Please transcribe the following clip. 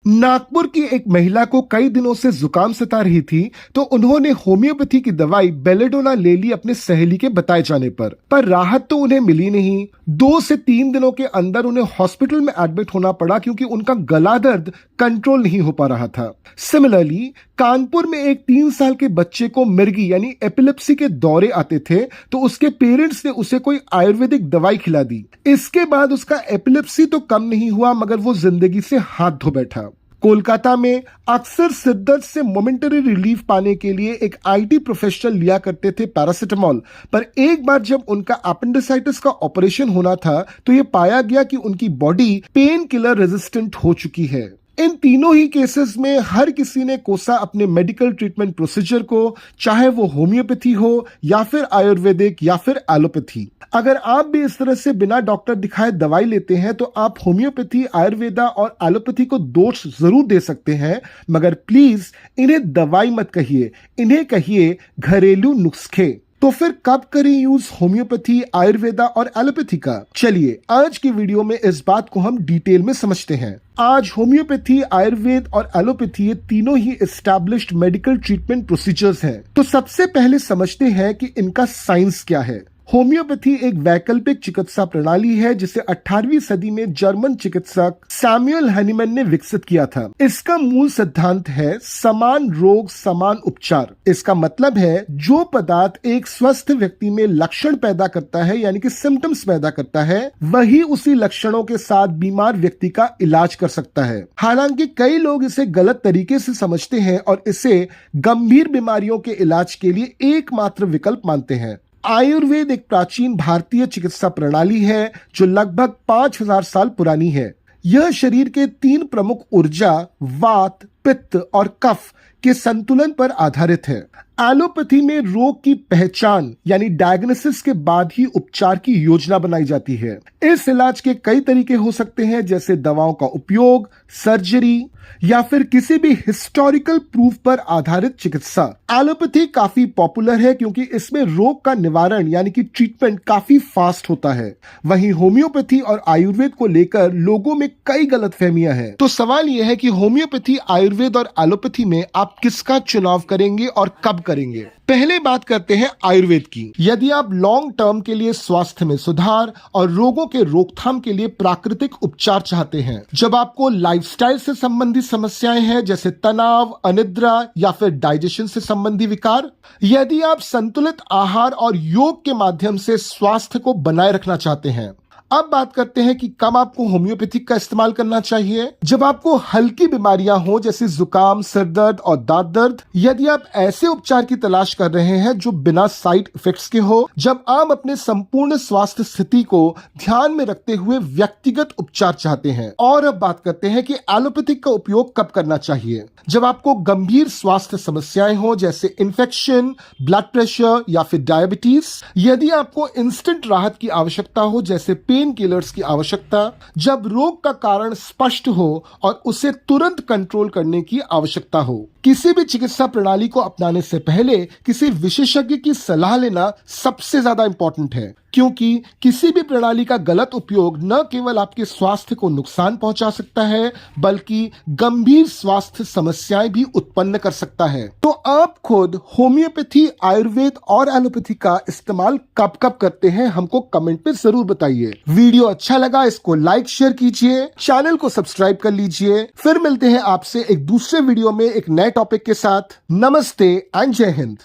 नागपुर की एक महिला को कई दिनों से जुकाम सता रही थी, तो उन्होंने होम्योपैथी की दवाई बेलेडोना ले ली अपने सहेली के बताए जाने पर राहत तो उन्हें मिली नहीं। 2 से 3 दिनों के अंदर उन्हें हॉस्पिटल में एडमिट होना पड़ा क्योंकि उनका गला दर्द कंट्रोल नहीं हो पा रहा था। सिमिलरली कानपुर में एक 3 साल के बच्चे को मिर्गी यानी एपिलेप्सी के दौरे आते थे, तो उसके पेरेंट्स ने उसे कोई आयुर्वेदिक दवाई खिला दी। इसके बाद उसका एपिलेप्सी तो कम नहीं हुआ, मगर वो जिंदगी से हाथ धो बैठा। कोलकाता में अक्सर सिरदर्द से मोमेंटरी रिलीफ पाने के लिए एक आईटी प्रोफेशनल लिया करते थे पैरासिटामोल, पर एक बार जब उनका अपेंडिसाइटिस का ऑपरेशन होना था तो ये पाया गया कि उनकी बॉडी पेन किलर रेजिस्टेंट हो चुकी है। इन तीनों ही केसेस में हर किसी ने कोसा अपने मेडिकल ट्रीटमेंट प्रोसीजर को, चाहे वो होम्योपैथी हो या फिर आयुर्वेदिक या फिर एलोपैथी। अगर आप भी इस तरह से बिना डॉक्टर दिखाए दवाई लेते हैं तो आप होम्योपैथी, आयुर्वेदा और एलोपैथी को दोष जरूर दे सकते हैं, मगर प्लीज इन्हें दवाई मत कहिए, इन्हें कहिए घरेलू नुस्खे। तो फिर कब करें यूज होम्योपैथी, आयुर्वेदा और एलोपैथी का? चलिए आज की वीडियो में इस बात को हम डिटेल में समझते हैं। आज होम्योपैथी, आयुर्वेद और एलोपैथी ये तीनों ही एस्टैब्लिश्ड मेडिकल ट्रीटमेंट प्रोसीजर्स हैं। तो सबसे पहले समझते हैं कि इनका साइंस क्या है। होम्योपैथी एक वैकल्पिक चिकित्सा प्रणाली है जिसे 18वीं सदी में जर्मन चिकित्सक सैमुअल हनीमैन ने विकसित किया था। इसका मूल सिद्धांत है समान रोग समान उपचार। इसका मतलब है जो पदार्थ एक स्वस्थ व्यक्ति में लक्षण पैदा करता है यानी कि सिम्टम्स पैदा करता है, वही उसी लक्षणों के साथ बीमार व्यक्ति का इलाज कर सकता है। हालांकि कई लोग इसे गलत तरीके से समझते हैं और इसे गंभीर बीमारियों के इलाज के लिए एकमात्र विकल्प मानते हैं। आयुर्वेद एक प्राचीन भारतीय चिकित्सा प्रणाली है जो लगभग 5000 साल पुरानी है। यह शरीर के 3 प्रमुख ऊर्जा, वात, पित्त और कफ के संतुलन पर आधारित है। एलोपैथी में रोग की पहचान यानी डायग्नोसिस के बाद ही उपचार की योजना बनाई जाती है। इस इलाज के कई तरीके हो सकते हैं, जैसे दवाओं का उपयोग, सर्जरी या फिर किसी भी हिस्टोरिकल प्रूफ पर आधारित चिकित्सा। एलोपैथी काफी पॉपुलर है क्योंकि इसमें रोग का निवारण यानी कि ट्रीटमेंट काफी फास्ट होता है। वहीं होम्योपैथी और आयुर्वेद को लेकर लोगों में कई गलतफहमियां हैं। तो सवाल यह है कि होम्योपैथी, आयुर्वेद और एलोपैथी में आप किसका चुनाव करेंगे और कब करेंगे? पहले बात करते हैं आयुर्वेद की। यदि आप लॉन्ग टर्म के लिए स्वास्थ्य में सुधार और रोगों के रोकथाम के लिए प्राकृतिक उपचार चाहते हैं, जब आपको लाइफस्टाइल से संबंधित समस्याएं हैं जैसे तनाव, अनिद्रा या फिर डाइजेशन से संबंधी विकार, यदि आप संतुलित आहार और योग के माध्यम से स्वास्थ्य को बनाए रखना चाहते हैं। अब बात करते हैं कि कब आपको होम्योपैथी का इस्तेमाल करना चाहिए। जब आपको हल्की बीमारियां हो जैसे जुकाम, सिरदर्द और दांत दर्द, यदि आप ऐसे उपचार की तलाश कर रहे हैं जो बिना साइड इफेक्ट्स के हो, जब आप अपने संपूर्ण स्वास्थ्य स्थिति को ध्यान में रखते हुए व्यक्तिगत उपचार चाहते हैं। और अब बात करते हैं कि एलोपैथिक का उपयोग कब करना चाहिए। जब आपको गंभीर स्वास्थ्य समस्याएं हो जैसे इन्फेक्शन, ब्लड प्रेशर या फिर डायबिटीज, यदि आपको इंस्टेंट राहत की आवश्यकता हो जैसे पेन किलर्स की आवश्यकता, जब रोग का कारण स्पष्ट हो और उसे तुरंत कंट्रोल करने की आवश्यकता हो। किसी भी चिकित्सा प्रणाली को अपनाने से पहले किसी विशेषज्ञ की सलाह लेना सबसे ज्यादा इंपॉर्टेंट है, क्योंकि किसी भी प्रणाली का गलत उपयोग न केवल आपके स्वास्थ्य को नुकसान पहुंचा सकता है बल्कि गंभीर स्वास्थ्य समस्याएं भी उत्पन्न कर सकता है। तो आप खुद होम्योपैथी, आयुर्वेद और एलोपैथी का इस्तेमाल कब कब करते हैं, हमको कमेंट में जरूर बताइए। वीडियो अच्छा लगा इसको लाइक शेयर कीजिए, चैनल को सब्सक्राइब कर लीजिए। फिर मिलते हैं आपसे एक दूसरे वीडियो में एक नए टॉपिक के साथ। नमस्ते एंड जय हिंद।